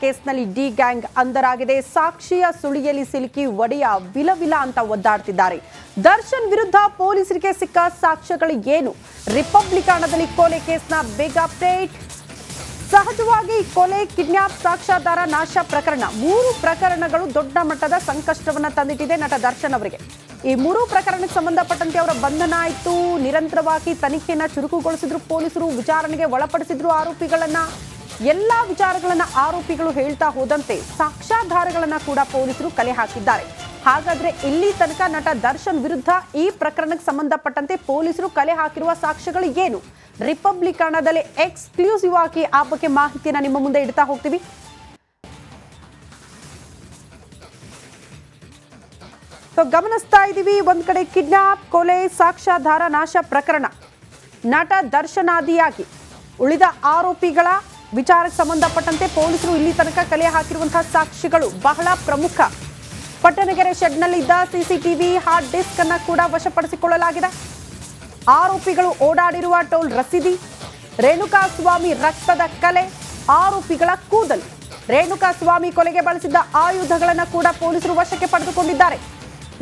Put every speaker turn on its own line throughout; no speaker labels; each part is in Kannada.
ಕೇಸ್ನಲ್ಲಿ ಡಿ ಗ್ಯಾಂಗ್ ಅಂದರಾಗಿದೆ. ಸಾಕ್ಷಿಯ ಸುಳಿಯಲ್ಲಿ ಸಿಲುಕಿ ಒಡೆಯ ವಿಲವಿಲ ಅಂತ ಒದ್ದಾಡ್ತಿದ್ದಾರೆ. ದರ್ಶನ್ ವಿರುದ್ಧ ಪೊಲೀಸರಿಗೆ ಸಿಕ್ಕ ಸಾಕ್ಷ್ಯಗಳು ಏನು? ರಿಪಬ್ಲಿಕನದಲ್ಲಿ ಕೊಲೆ ಕೇಸ್ನ ಬಿಗ್ ಅಪ್ಡೇಟ್. ಸಹಜವಾಗಿ ಕೊಲೆ, ಕಿಡ್ನಾಪ್, ಸಾಕ್ಷ್ಯಾಧಾರ ನಾಶ ಪ್ರಕರಣ, 3 ಪ್ರಕರಣಗಳು ದೊಡ್ಡ ಮಟ್ಟದ ಸಂಕಷ್ಟವನ್ನ ತಂದಿಟ್ಟಿದೆ ನಟ ದರ್ಶನ್ ಅವರಿಗೆ. ಈ 3 ಪ್ರಕರಣಕ್ಕೆ ಸಂಬಂಧಪಟ್ಟಂತೆ ಅವರ ಬಂಧನ ಆಯಿತು. ನಿರಂತರವಾಗಿ ತನಿಖೆಯನ್ನ ಚುರುಕುಗೊಳಿಸಿದ್ರು ಪೊಲೀಸರು, ವಿಚಾರಣೆಗೆ ಒಳಪಡಿಸಿದ್ರು ಆರೋಪಿಗಳನ್ನ. ಎಲ್ಲ ವಿಚಾರಗಳನ್ನ ಆರೋಪಿಗಳು ಹೇಳ್ತಾ ಹೋದಂತೆ ಸಾಕ್ಷ್ಯಾಧಾರಗಳನ್ನ ಕೂಡ ಪೊಲೀಸರು ಕಲೆ ಹಾಕಿದ್ದಾರೆ. ಹಾಗಾದ್ರೆ ಇಲ್ಲಿ ತನಕ ನಟ ದರ್ಶನ್ ವಿರುದ್ಧ ಈ ಪ್ರಕರಣಕ್ಕೆ ಸಂಬಂಧಪಟ್ಟಂತೆ ಪೊಲೀಸರು ಕಲೆ ಹಾಕಿರುವ ಸಾಕ್ಷ್ಯಗಳು ಏನು? ರಿಪಬ್ಲಿಕನದಲ್ಲಿ ಎಕ್ಸ್ಕ್ಲೂಸಿವ್ ಆಗಿ ಆ ಬಗ್ಗೆ ಮಾಹಿತಿಯನ್ನ ನಿಮ್ಮ ಮುಂದೆ ಇಡ್ತಾ ಹೋಗ್ತೀವಿ. ಗಮನಿಸ್ತಾ ಇದ್ದೀವಿ, ಒಂದ್ ಕಡೆ ಕಿಡ್ನಾಪ್, ಕೊಲೆ, ಸಾಕ್ಷ್ಯಾಧಾರ ನಾಶ ಪ್ರಕರಣ, ನಟ ದರ್ಶನ್ ಆದಿಯಾಗಿ ಉಳಿದ ಆರೋಪಿಗಳ ವಿಚಾರಕ್ಕೆ ಸಂಬಂಧಪಟ್ಟಂತೆ ಪೊಲೀಸರು ಇಲ್ಲಿ ತನಕ ಕಲೆ ಹಾಕಿರುವಂತಹ ಸಾಕ್ಷಿಗಳು ಬಹಳ ಪ್ರಮುಖ. ಪಟ್ಟಣಗೆರೆ ಶೆಡ್ನಲ್ಲಿದ್ದ ಸಿಸಿಟಿವಿ ಹಾರ್ಡ್ ಡಿಸ್ಕ್ ಅನ್ನ ಕೂಡ ವಶಪಡಿಸಿಕೊಳ್ಳಲಾಗಿದೆ. ಆರೋಪಿಗಳು ಓಡಾಡಿರುವ ಟೋಲ್ ರಸೀದಿ, ರೇಣುಕಾಸ್ವಾಮಿ ರಕ್ತದ ಕಲೆ, ಆರೋಪಿಗಳ ಕೂದಲು, ರೇಣುಕಾಸ್ವಾಮಿ ಕೊಲೆಗೆ ಬಳಸಿದ್ದ ಆಯುಧಗಳನ್ನು ಕೂಡ ಪೊಲೀಸರು ವಶಕ್ಕೆ ಪಡೆದುಕೊಂಡಿದ್ದಾರೆ.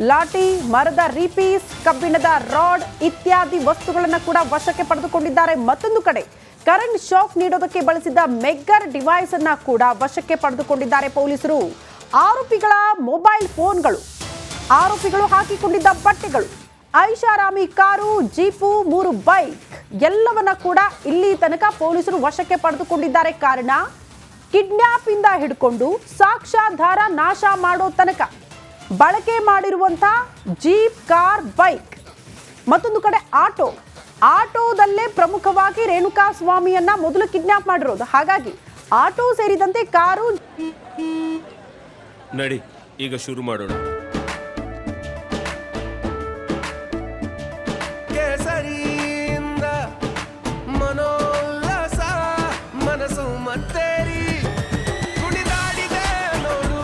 ಲಾಠಿ, ಮರದ ರೀಪೀಸ್, ಕಬ್ಬಿಣದ ರಾಡ್ ಇತ್ಯಾದಿ ವಸ್ತುಗಳನ್ನು ಕೂಡ ವಶಕ್ಕೆ ಪಡೆದುಕೊಂಡಿದ್ದಾರೆ. ಮತ್ತೊಂದು ಕಡೆ ಕರೆಂಟ್ ಶಾಕ್ ನೀಡೋದಕ್ಕೆ ಬಳಸಿದ್ದ ಮೆಗ್ಗರ್ ಡಿವೈಸ್ ಅನ್ನ ಕೂಡ ವಶಕ್ಕೆ ಪಡೆದುಕೊಂಡಿದ್ದಾರೆ ಪೊಲೀಸರು. ಆರೋಪಿಗಳ ಮೊಬೈಲ್ ಫೋನ್ಗಳು, ಆರೋಪಿಗಳು ಹಾಕಿಕೊಂಡಿದ್ದ ಬಟ್ಟೆಗಳು, ಐಷಾರಾಮಿ ಕಾರು, ಜೀಪು, 3 ಬೈಕ್ ಎಲ್ಲವನ್ನ ಕೂಡ ಇಲ್ಲಿ ತನಕ ಪೊಲೀಸರು ವಶಕ್ಕೆ ಪಡೆದುಕೊಂಡಿದ್ದಾರೆ. ಕಾರಣ, ಕಿಡ್ನಾಪ್ ಇಂದ ಹಿಡ್ಕೊಂಡು ಸಾಕ್ಷ್ಯಾಧಾರ ನಾಶ ಮಾಡೋ ತನಕ ಬಳಕೆ ಮಾಡಿರುವಂತಹ ಜೀಪ್, ಕಾರ್, ಬೈಕ್, ಮತ್ತೊಂದು ಕಡೆ ಆಟೋದಲ್ಲೇ ಪ್ರಮುಖವಾಗಿ ರೇಣುಕಾಸ್ವಾಮಿಯನ್ನ ಮೊದಲು ಕಿಡ್ನಾಪ್ ಮಾಡಿರೋದು. ಹಾಗಾಗಿ ಆಟೋ ಸೇರಿದಂತೆ ಕಾರು.
ನಡಿ ಈಗ ಶುರು ಮಾಡೋಣ. ಕೇಸರಿಯಿಂದ ಮನೋಲ್ಲಾಸ ಮನಸ್ಸು ಮತ್ತೇರಿ ಕುಣಿದಾಡಿದೆ ನೋಡು,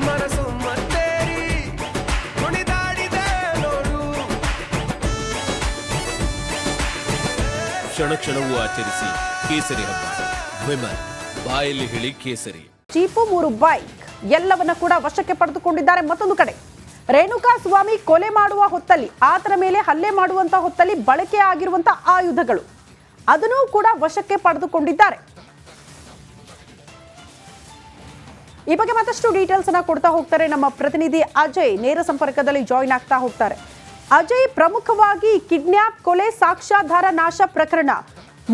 ಮನಸ್ಸು ಮತ್ತೇರಿ ಕುಣಿದಾಡಿದೆ ನೋಡು. ಕ್ಷಣ ಕ್ಷಣವೂ ಆಚರಿಸಿ ಕೇಸರಿ ಹಬ್ಬ. ವಿಮಲ್ ಬಾಯಲ್ಲಿ ಹೇಳಿ ಕೇಸರಿ.
ಜೀಪು, 3 ಬೈಕ್ ಎಲ್ಲವನ್ನ ಕೂಡ ವಶಕ್ಕೆ ಪಡೆದುಕೊಂಡಿದ್ದಾರೆ. ಮತ್ತೊಂದು ಕಡೆ ರೇಣುಕಾಸ್ವಾಮಿ ಕೊಲೆ ಮಾಡುವ ಹೊತ್ತಲ್ಲಿ, ಆತನ ಮೇಲೆ ಹಲ್ಲೆ ಮಾಡುವಂತಹ ಹೊತ್ತಲ್ಲಿ ಬಳಕೆ ಆಗಿರುವಂತಹ ಆಯುಧಗಳು ಅದನ್ನು ಕೂಡ ವಶಕ್ಕೆ ಪಡೆದುಕೊಂಡಿದ್ದಾರೆ. ಈ ಬಗ್ಗೆ ಮತ್ತಷ್ಟು ಡೀಟೇಲ್ಸ್ ಅನ್ನ ಕೊಡ್ತಾ ಹೋಗ್ತಾರೆ ನಮ್ಮ ಪ್ರತಿನಿಧಿ ಅಜಯ್. ನೇರ ಸಂಪರ್ಕದಲ್ಲಿ ಜಾಯಿನ್ ಆಗ್ತಾ ಹೋಗ್ತಾರೆ. ಅಜಯ್, ಪ್ರಮುಖವಾಗಿ ಕಿಡ್ನಾಪ್, ಕೊಲೆ, ಸಾಕ್ಷ್ಯಾಧಾರ ನಾಶ ಪ್ರಕರಣ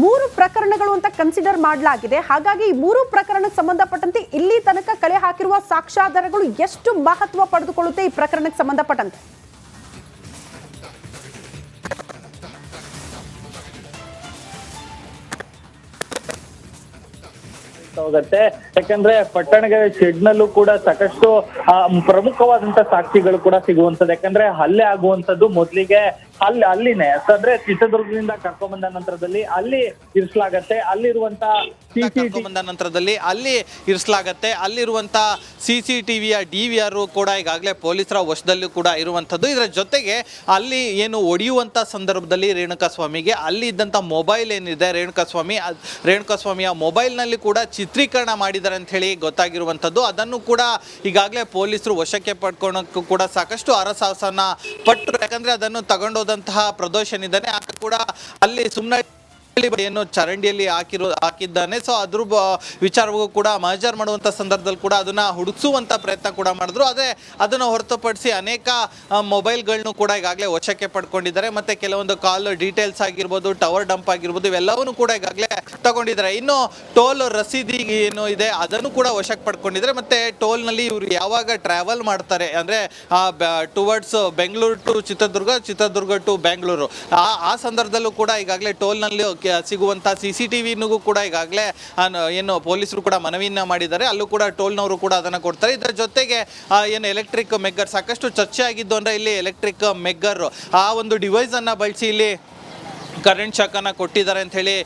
3 ಪ್ರಕರಣಗಳು ಅಂತ ಕನ್ಸಿಡರ್ ಮಾಡಲಾಗಿದೆ. ಹಾಗಾಗಿ ಈ 3 ಪ್ರಕರಣಕ್ಕೆ ಸಂಬಂಧಪಟ್ಟಂತೆ ಇಲ್ಲಿ ತನಕ ಕಲೆ ಹಾಕಿರುವ ಸಾಕ್ಷ್ಯಾಧಾರಗಳು ಎಷ್ಟು ಮಹತ್ವ ಪಡೆದುಕೊಳ್ಳುತ್ತೆ ಈ ಪ್ರಕರಣಕ್ಕೆ ಸಂಬಂಧಪಟ್ಟಂತೆ?
ಹೋಗುತ್ತೆ. ಯಾಕಂದ್ರೆ ಪಟ್ಟಣಗೆರೆ ಶೆಡ್ನಲ್ಲೂ ಕೂಡ ಸಾಕಷ್ಟು ಪ್ರಮುಖವಾದಂತ ಸಾಕ್ಷಿಗಳು ಕೂಡ ಸಿಗುವಂತದ್ದು. ಯಾಕಂದ್ರೆ ಹಲ್ಲೆ ಆಗುವಂತದ್ದು ಮೊದಲಿಗೆ ಅಲ್ಲಿನೇ ಅಂದ್ರೆ ಚಿತ್ರದುರ್ಗದಿಂದ ಕರ್ಕೊಂಡ್ಬಂದ ನಂತರದಲ್ಲಿ ಅಲ್ಲಿ ಇರಿಸಲಾಗತ್ತೆ. ಅಲ್ಲಿರುವಂತ CCTVಯ DVR ಕೂಡ ಈಗಾಗಲೇ ಪೊಲೀಸರ ವಶದಲ್ಲೂ ಕೂಡ ಇರುವಂತದ್ದು. ಇದರ ಜೊತೆಗೆ ಅಲ್ಲಿ ಏನು ಒಡೆಯುವಂತ ಸಂದರ್ಭದಲ್ಲಿ ರೇಣುಕಾಸ್ವಾಮಿಗೆ ಅಲ್ಲಿ ಇದ್ದಂತ ಮೊಬೈಲ್ ಏನಿದೆ, ರೇಣುಕಾಸ್ವಾಮಿಯ ಮೊಬೈಲ್ ನಲ್ಲಿ ಕೂಡ ಚಿತ್ರೀಕರಣ ಮಾಡಿದ್ದಾರೆ ಅಂತ ಹೇಳಿ ಗೊತ್ತಾಗಿರುವಂತದ್ದು. ಅದನ್ನು ಕೂಡ ಈಗಾಗಲೇ ಪೊಲೀಸರು ವಶಕ್ಕೆ ಪಡ್ಕೊಳ್ಳೋಕ್ಕೂ ಕೂಡ ಸಾಕಷ್ಟು ಹರಸಾಹಸನ ಪಟ್ಟರು. ಯಾಕಂದ್ರೆ ಅದನ್ನು ತಗೊಂಡೋದಂತಹ ಪ್ರದೋಷನ್ ಇದ್ದಾನೆ ಆತ ಕೂಡ ಅಲ್ಲಿ ಸುಮ್ಮನೆ ಏನು ಚರಂಡಿಯಲ್ಲಿ ಹಾಕಿದ್ದಾನೆ. ಸೊ ಅದ್ರ ವಿಚಾರವೂ ಕೂಡ ಮಹಜರ್ ಮಾಡುವಂತ ಸಂದರ್ಭದಲ್ಲಿ ಕೂಡ ಅದನ್ನ ಹುಡುಕಿಸುವಂತ ಪ್ರಯತ್ನ ಕೂಡ ಮಾಡಿದ್ರು. ಅದೇ ಅದನ್ನು ಹೊರತುಪಡಿಸಿ ಅನೇಕ ಮೊಬೈಲ್ಗಳನ್ನು ಕೂಡ ಈಗಾಗಲೇ ವಶಕ್ಕೆ ಪಡ್ಕೊಂಡಿದ್ದಾರೆ. ಮತ್ತೆ ಕೆಲವೊಂದು ಕಾಲ್ ಡೀಟೇಲ್ಸ್ ಆಗಿರ್ಬೋದು, ಟವರ್ ಡಂಪ್ ಆಗಿರ್ಬೋದು, ಇವೆಲ್ಲವನ್ನು ಕೂಡ ಈಗಾಗಲೇ ತಗೊಂಡಿದ್ದಾರೆ. ಇನ್ನು ಟೋಲ್ ರಸೀದಿ ಏನು ಇದೆ ಅದನ್ನು ಕೂಡ ವಶಕ್ಕೆ ಪಡ್ಕೊಂಡಿದ್ದಾರೆ. ಮತ್ತೆ ಟೋಲ್ ನಲ್ಲಿ ಇವರು ಯಾವಾಗ ಟ್ರಾವೆಲ್ ಮಾಡ್ತಾರೆ ಅಂದ್ರೆ towards Bengaluru to Chitradurga to Bengaluru, ಆ ಸಂದರ್ಭದಲ್ಲೂ ಕೂಡ ಈಗಾಗಲೇ ಟೋಲ್ ನಲ್ಲಿ ಸಿಗುವಂತ CCTVಗೂ ಕೂಡ ಈಗಾಗಲೇ ಏನು ಪೊಲೀಸರು ಕೂಡ ಮನವಿಯನ್ನ ಮಾಡಿದ್ದಾರೆ. ಅಲ್ಲೂ ಕೂಡ ಟೋಲ್ನವರು ಕೂಡ ಅದನ್ನ ಕೊಡ್ತಾರೆ. ಇದರ ಜೊತೆಗೆ ಏನು ಎಲೆಕ್ಟ್ರಿಕ್ ಮೆಗ್ಗರ್ ಸಾಕಷ್ಟು ಚರ್ಚೆ ಆಗಿದ್ದು ಅಂದ್ರೆ ಇಲ್ಲಿ ಎಲೆಕ್ಟ್ರಿಕ್ ಮೆಗ್ಗರ್ ಆ ಒಂದು ಡಿವೈಸ್ ಅನ್ನ ಬಳಸಿ ಇಲ್ಲಿ ಕರೆಂಟ್ ಶಾಕನ್ನು ಕೊಟ್ಟಿದ್ದಾರೆ ಅಂತ ಹೇಳಿ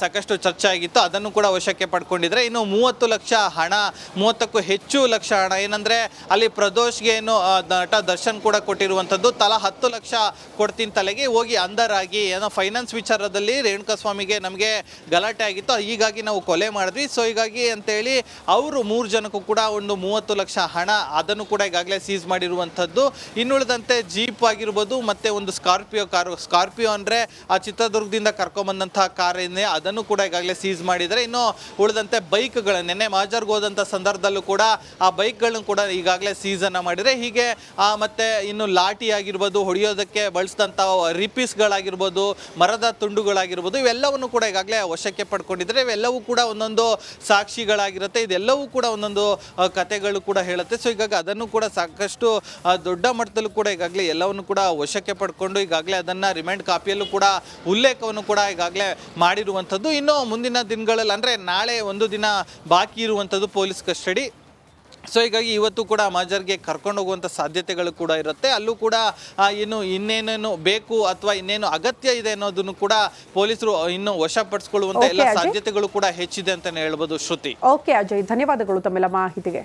ಸಾಕಷ್ಟು ಚರ್ಚೆ ಆಗಿತ್ತು. ಅದನ್ನು ಕೂಡ ವಶಕ್ಕೆ ಪಡ್ಕೊಂಡಿದ್ರೆ. ಇನ್ನು 30 ಲಕ್ಷ ಹಣ, 30ಕ್ಕೂ ಹೆಚ್ಚು ಲಕ್ಷ ಹಣ ಏನಂದರೆ ಅಲ್ಲಿ ಪ್ರದೋಷ್ಗೆ ಏನು ನಟ ದರ್ಶನ್ ಕೂಡ ಕೊಟ್ಟಿರುವಂಥದ್ದು. ತಲಾ 10 ಲಕ್ಷ ಕೊಡ್ತೀನಿ ತಲೆಗೆ ಹೋಗಿ ಅಂದರಾಗಿ ಏನೋ ಫೈನಾನ್ಸ್ ವಿಚಾರದಲ್ಲಿ ರೇಣುಕಾಸ್ವಾಮಿಗೆ ನಮಗೆ ಗಲಾಟೆ ಆಗಿತ್ತು, ಹೀಗಾಗಿ ನಾವು ಕೊಲೆ ಮಾಡಿದ್ವಿ, ಸೊ ಹೀಗಾಗಿ ಅಂತೇಳಿ ಅವರು 3 ಜನಕ್ಕೂ ಕೂಡ ಒಂದು 30 ಲಕ್ಷ ಹಣ ಅದನ್ನು ಕೂಡ ಈಗಾಗಲೇ ಸೀಸ್ ಮಾಡಿರುವಂಥದ್ದು. ಇನ್ನುಳಿದಂತೆ ಜೀಪ್ ಆಗಿರ್ಬೋದು ಮತ್ತು ಒಂದು ಸ್ಕಾರ್ಪಿಯೋ ಅಂದರೆ ಆ ಚಿತ್ರದುರ್ಗದಿಂದ ಕರ್ಕೊಂಬಂದಂತಹ ಕಾರ್ ಏನಿದೆ ಅದನ್ನು ಕೂಡ ಈಗಾಗಲೇ ಸೀಸ್ ಮಾಡಿದರೆ. ಇನ್ನು ಉಳಿದಂತೆ ಬೈಕ್ಗಳು ನಿನ್ನೆ ಮಾಜರ್ಗೆ ಹೋದಂಥ ಸಂದರ್ಭದಲ್ಲೂ ಕೂಡ ಆ ಬೈಕ್ಗಳನ್ನು ಕೂಡ ಈಗಾಗಲೇ ಸೀಸನ್ನು ಮಾಡಿದರೆ. ಹೀಗೆ ಮತ್ತು ಇನ್ನು ಲಾಠಿ ಆಗಿರ್ಬೋದು, ಹೊಡೆಯೋದಕ್ಕೆ ಬಳಸಿದಂಥ ರಿಪೀಸ್ಗಳಾಗಿರ್ಬೋದು, ಮರದ ತುಂಡುಗಳಾಗಿರ್ಬೋದು, ಇವೆಲ್ಲವನ್ನು ಕೂಡ ಈಗಾಗಲೇ ವಶಕ್ಕೆ ಪಡ್ಕೊಂಡಿದ್ದಾರೆ. ಇವೆಲ್ಲವೂ ಕೂಡ ಒಂದೊಂದು ಸಾಕ್ಷಿಗಳಾಗಿರುತ್ತೆ, ಇದೆಲ್ಲವೂ ಕೂಡ ಒಂದೊಂದು ಕಥೆಗಳು ಕೂಡ ಹೇಳುತ್ತೆ. ಸೊ ಹೀಗಾಗಿ ಅದನ್ನು ಕೂಡ ಸಾಕಷ್ಟು ದೊಡ್ಡ ಮಟ್ಟದಲ್ಲೂ ಕೂಡ ಈಗಾಗಲೇ ಎಲ್ಲವನ್ನು ಕೂಡ ವಶಕ್ಕೆ ಪಡ್ಕೊಂಡು ಈಗಾಗಲೇ ಅದನ್ನು ರಿಮೈಂಡ್ ಕಾಪಿಯಲ್ಲೂ ಕೂಡ ಉಲ್ಲೇಖವನ್ನು ಕೂಡ ಈಗಾಗಲೇ ಮಾಡಿರುವಂಥದ್ದು. ಇನ್ನು ಮುಂದಿನ ದಿನಗಳಲ್ಲಿ ಅಂದರೆ ನಾಳೆ ಒಂದು ದಿನ ಬಾಕಿ ಇರುವಂಥದ್ದು ಪೊಲೀಸ್ ಕಸ್ಟಡಿ. ಸೊ ಹೀಗಾಗಿ ಇವತ್ತು ಕೂಡ ಮಾಜರ್ಗೆ ಕರ್ಕೊಂಡು ಹೋಗುವಂಥ ಸಾಧ್ಯತೆಗಳು ಕೂಡ ಇರುತ್ತೆ. ಅಲ್ಲೂ ಕೂಡ ಇನ್ನೇನೇನು ಬೇಕು ಅಥವಾ ಇನ್ನೇನು ಅಗತ್ಯ ಇದೆ ಅನ್ನೋದನ್ನು ಕೂಡ ಪೊಲೀಸರು ಇನ್ನು ವಶಪಡಿಸ್ಕೊಳ್ಳುವಂಥ ಎಲ್ಲ ಸಾಧ್ಯತೆಗಳು ಕೂಡ ಹೆಚ್ಚಿದೆ ಅಂತಲೇ ಹೇಳ್ಬೋದು. ಶ್ರುತಿ.
ಓಕೆ ಅಜಯ್, ಧನ್ಯವಾದಗಳು ತಮ್ಮೆಲ್ಲ ಮಾಹಿತಿಗೆ.